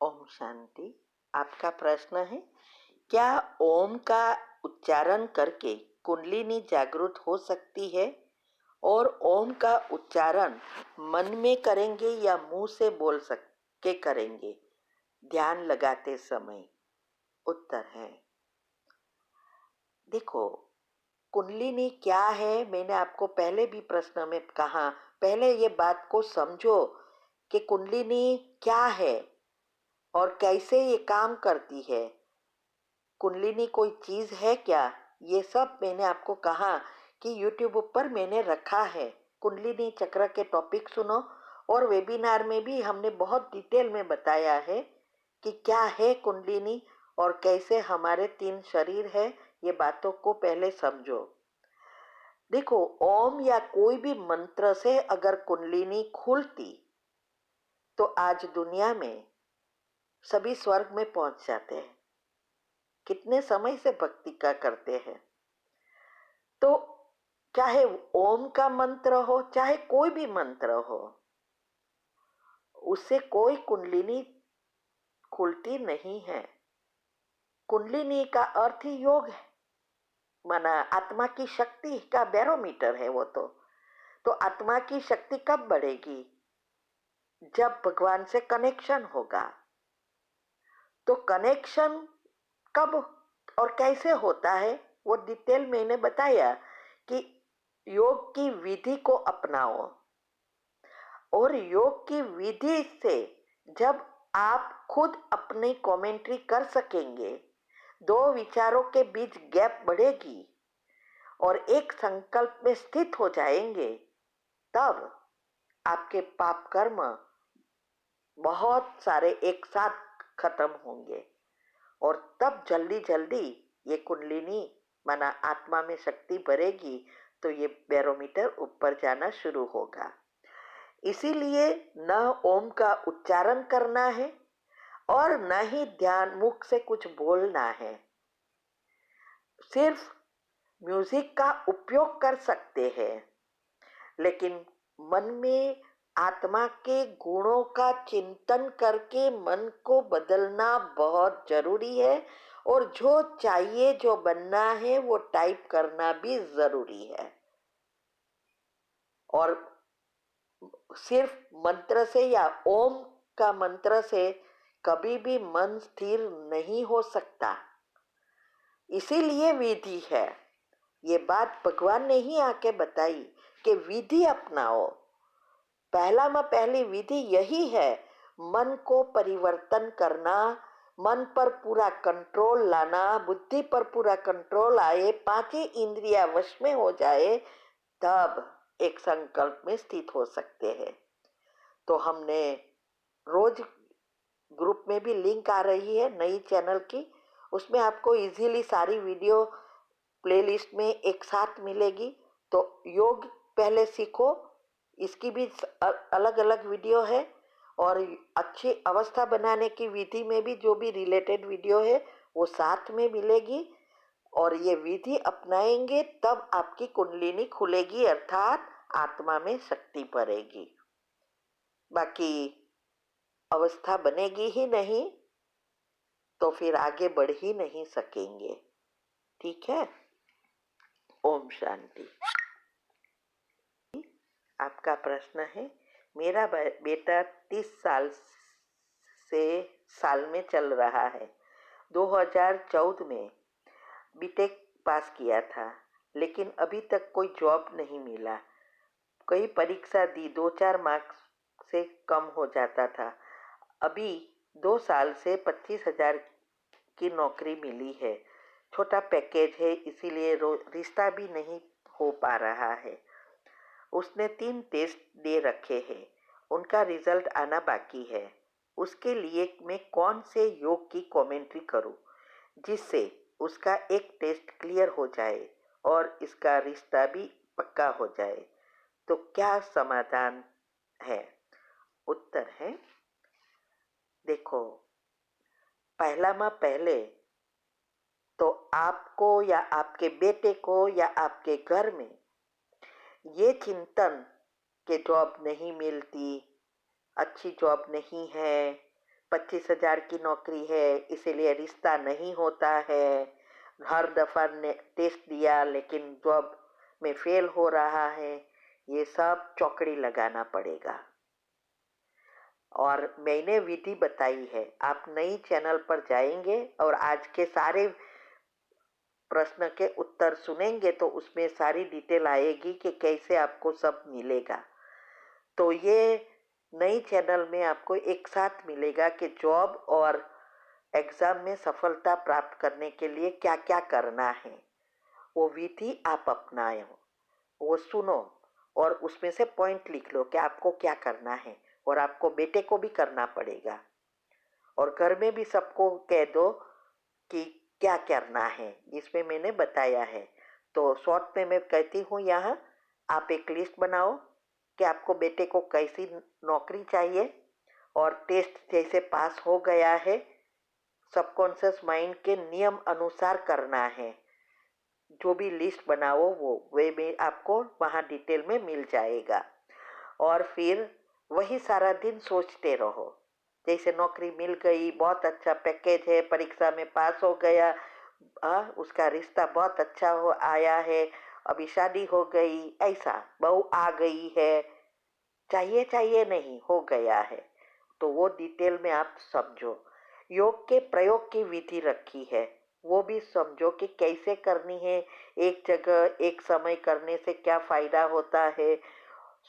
ओम शांति। आपका प्रश्न है, क्या ओम का उच्चारण करके कुंडलिनी जागृत हो सकती है और ओम का उच्चारण मन में करेंगे या मुंह से बोल के करेंगे ध्यान लगाते समय? उत्तर है, देखो, कुंडलिनी क्या है मैंने आपको पहले भी प्रश्न में कहा। पहले ये बात को समझो कि कुंडलिनी क्या है और कैसे ये काम करती है। कुंडलिनी कोई चीज है क्या, ये सब मैंने आपको कहा कि YouTube पर मैंने रखा है। कुंडलिनी चक्र के टॉपिक सुनो, और वेबिनार में भी हमने बहुत डिटेल में बताया है कि क्या है कुंडलिनी और कैसे हमारे 3 शरीर है। ये बातों को पहले समझो। देखो, ओम या कोई भी मंत्र से अगर कुंडलिनी खुलती तो आज दुनिया में सभी स्वर्ग में पहुंच जाते हैं। कितने समय से भक्ति का करते हैं। तो चाहे ओम का मंत्र हो, चाहे कोई भी मंत्र हो, उससे कोई कुंडलिनी खुलती नहीं है। कुंडलिनी का अर्थ ही योग है, माना आत्मा की शक्ति का बैरोमीटर है वो। तो आत्मा की शक्ति कब बढ़ेगी? जब भगवान से कनेक्शन होगा। तो कनेक्शन कब और कैसे होता है वो डिटेल मैंने बताया कि योग की विधि को अपनाओ, और योग की विधि से जब आप खुद अपनी कमेंट्री कर सकेंगे, 2 विचारों के बीच गैप बढ़ेगी और एक संकल्प में स्थित हो जाएंगे, तब आपके पाप कर्म बहुत सारे एक साथ खत्म होंगे और तब जल्दी जल्दी ये कुंडलिनी माना आत्मा में शक्ति बढ़ेगी, तो ये बैरोमीटर ऊपर जाना शुरू होगा। इसीलिए न ओम का उच्चारण करना है और न ही ध्यान मुख से कुछ बोलना है। सिर्फ म्यूजिक का उपयोग कर सकते हैं, लेकिन मन में आत्मा के गुणों का चिंतन करके मन को बदलना बहुत जरूरी है, और जो चाहिए, जो बनना है, वो टाइप करना भी जरूरी है। और सिर्फ मंत्र से या ओम का मंत्र से कभी भी मन स्थिर नहीं हो सकता। इसीलिए विधि है। ये बात भगवान ने ही आके बताई कि विधि अपनाओ। पहली विधि यही है, मन को परिवर्तन करना, मन पर पूरा कंट्रोल लाना, बुद्धि पर पूरा कंट्रोल आए, 5 इंद्रिया वश में हो जाए, तब एक संकल्प में स्थित हो सकते हैं। तो हमने रोज ग्रुप में भी लिंक आ रही है नई चैनल की, उसमें आपको इजीली सारी वीडियो प्लेलिस्ट में एक साथ मिलेगी। तो योग पहले सीखो, इसकी भी अलग अलग वीडियो है, और अच्छी अवस्था बनाने की विधि में भी जो भी रिलेटेड वीडियो है वो साथ में मिलेगी। और ये विधि अपनाएंगे तब आपकी कुंडलिनी खुलेगी, अर्थात आत्मा में शक्ति बढ़ेगी। बाकी अवस्था बनेगी ही नहीं तो फिर आगे बढ़ ही नहीं सकेंगे। ठीक है। ओम शांति। आपका प्रश्न है, मेरा बेटा 30 साल में चल रहा है। 2014 में बीटेक पास किया था, लेकिन अभी तक कोई जॉब नहीं मिला। कई परीक्षा दी, 2-4 मार्क्स से कम हो जाता था। अभी 2 साल से 25,000 की नौकरी मिली है। छोटा पैकेज है, इसीलिए रिश्ता भी नहीं हो पा रहा है। उसने 3 टेस्ट दे रखे हैं, उनका रिजल्ट आना बाकी है। उसके लिए मैं कौन से योग की कमेंट्री करूं जिससे उसका एक टेस्ट क्लियर हो जाए और इसका रिश्ता भी पक्का हो जाए? तो क्या समाधान है? उत्तर है, देखो, पहले तो आपको या आपके बेटे को या आपके घर में ये चिंतन कि जॉब नहीं मिलती, अच्छी जॉब नहीं है, 25,000 की नौकरी है, इसीलिए रिश्ता नहीं होता है, हर दफा ने टेस्ट दिया लेकिन जॉब में फेल हो रहा है, ये सब चौकड़ी लगाना पड़ेगा। और मैंने विधि बताई है, आप नई चैनल पर जाएंगे और आज के सारे प्रश्न के उत्तर सुनेंगे तो उसमें सारी डिटेल आएगी कि कैसे आपको सब मिलेगा। तो ये नई चैनल में आपको एक साथ मिलेगा कि जॉब और एग्जाम में सफलता प्राप्त करने के लिए क्या क्या करना है। वो विधि आप अपनाएं, वो सुनो और उसमें से पॉइंट लिख लो कि आपको क्या करना है, और आपको बेटे को भी करना पड़ेगा और घर में भी सबको कह दो कि क्या करना है, इसमें मैंने बताया है। तो शॉर्ट में मैं कहती हूँ, यहाँ आप एक लिस्ट बनाओ कि आपको बेटे को कैसी नौकरी चाहिए और टेस्ट जैसे पास हो गया है, सबकॉन्शियस माइंड के नियम अनुसार करना है। जो भी लिस्ट बनाओ वो वे में आपको वहाँ डिटेल में मिल जाएगा। और फिर वही सारा दिन सोचते रहो, जैसे नौकरी मिल गई, बहुत अच्छा पैकेज है, परीक्षा में पास हो गया, उसका रिश्ता बहुत अच्छा हो आया है, अभी शादी हो गई, ऐसा बहू आ गई है, चाहिए चाहिए नहीं, हो गया है। तो वो डिटेल में आप समझो। योग के प्रयोग की विधि रखी है, वो भी समझो कि कैसे करनी है, एक जगह एक समय करने से क्या फायदा होता है।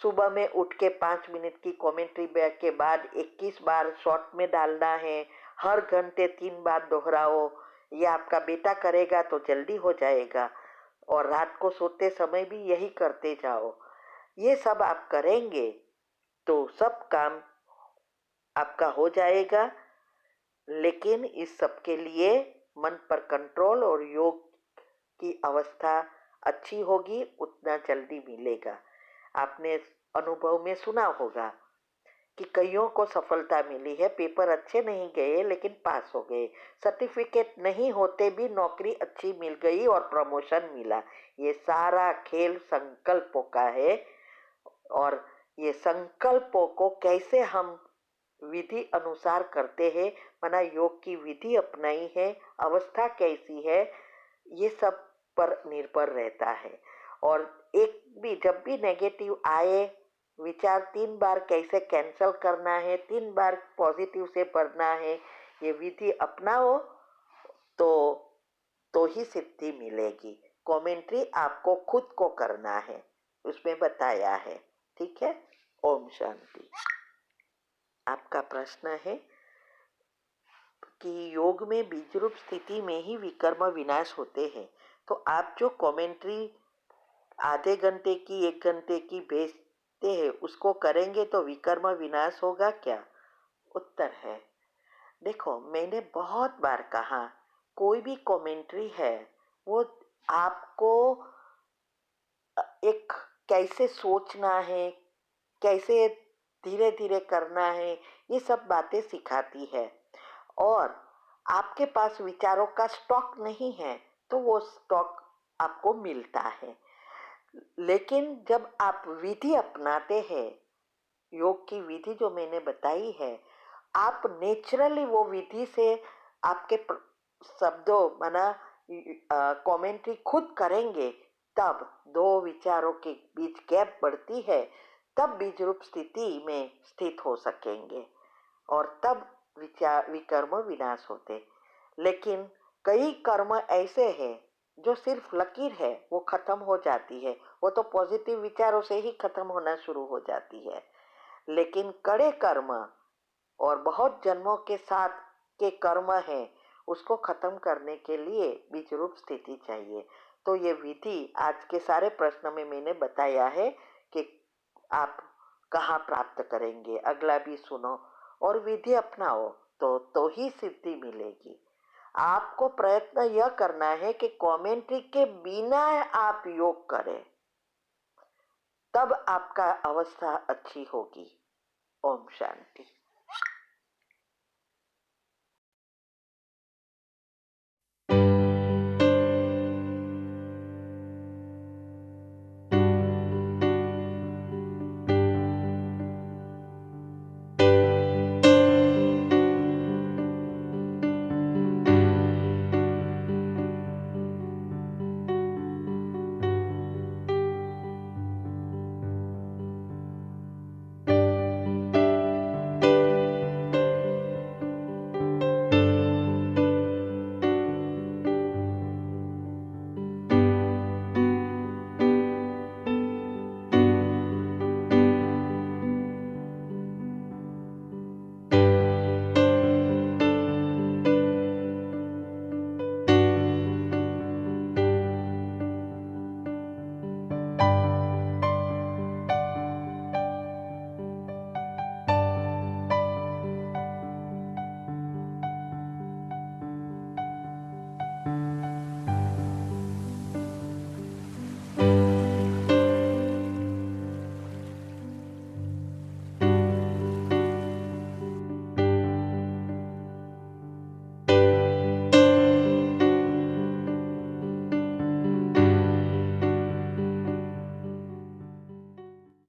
सुबह में उठ के 5 मिनट की कमेंट्री बैग के बाद 21 बार शॉर्ट में डालना है, हर घंटे 3 बार दोहराओ। ये आपका बेटा करेगा तो जल्दी हो जाएगा, और रात को सोते समय भी यही करते जाओ। ये सब आप करेंगे तो सब काम आपका हो जाएगा। लेकिन इस सब के लिए मन पर कंट्रोल और योग की अवस्था अच्छी होगी, उतना जल्दी मिलेगा। आपने अनुभव में सुना होगा कि कईयों को सफलता मिली है, पेपर अच्छे नहीं गए लेकिन पास हो गए, सर्टिफिकेट नहीं होते भी नौकरी अच्छी मिल गई और प्रमोशन मिला। ये सारा खेल संकल्पों का है, और ये संकल्पों को कैसे हम विधि अनुसार करते हैं, माना योग की विधि अपनाई है, अवस्था कैसी है, ये सब पर निर्भर रहता है। और एक भी जब भी नेगेटिव आए विचार, 3 बार कैसे कैंसल करना है, 3 बार पॉजिटिव से पढ़ना है, ये विधि अपनाओ तो ही सिद्धि मिलेगी। कमेंट्री आपको खुद को करना है, उसमें बताया है। ठीक है, ओम शांति। आपका प्रश्न है कि योग में बीज रूप स्थिति में ही विकर्म विनाश होते हैं, तो आप जो कमेंट्री आधे घंटे की 1 घंटे की भेजते हैं उसको करेंगे तो विकर्म विनाश होगा क्या? उत्तर है, देखो मैंने बहुत बार कहा, कोई भी कमेंट्री है वो आपको एक कैसे सोचना है, कैसे धीरे धीरे करना है, ये सब बातें सिखाती है। और आपके पास विचारों का स्टॉक नहीं है तो वो स्टॉक आपको मिलता है। लेकिन जब आप विधि अपनाते हैं, योग की विधि जो मैंने बताई है, आप नेचुरली वो विधि से आपके शब्दों माना कमेंट्री खुद करेंगे, तब दो विचारों के बीच गैप बढ़ती है, तब बीज रूप स्थिति में स्थित हो सकेंगे और तब विचार विकर्म विनाश होते। लेकिन कई कर्म ऐसे हैं जो सिर्फ लकीर है, वो खत्म हो जाती है, वो तो पॉजिटिव विचारों से ही खत्म होना शुरू हो जाती है। लेकिन कड़े कर्म और बहुत जन्मों के साथ के कर्म है, उसको खत्म करने के लिए बीज रूप स्थिति चाहिए। तो ये विधि आज के सारे प्रश्न में मैंने बताया है कि आप कहाँ प्राप्त करेंगे, अगला भी सुनो और विधि अपनाओ तो ही सिद्धि मिलेगी। आपको प्रयत्न यह करना है कि कमेंट्री के बिना आप योग करें, तब आपका अवस्था अच्छी होगी। ओम शांति।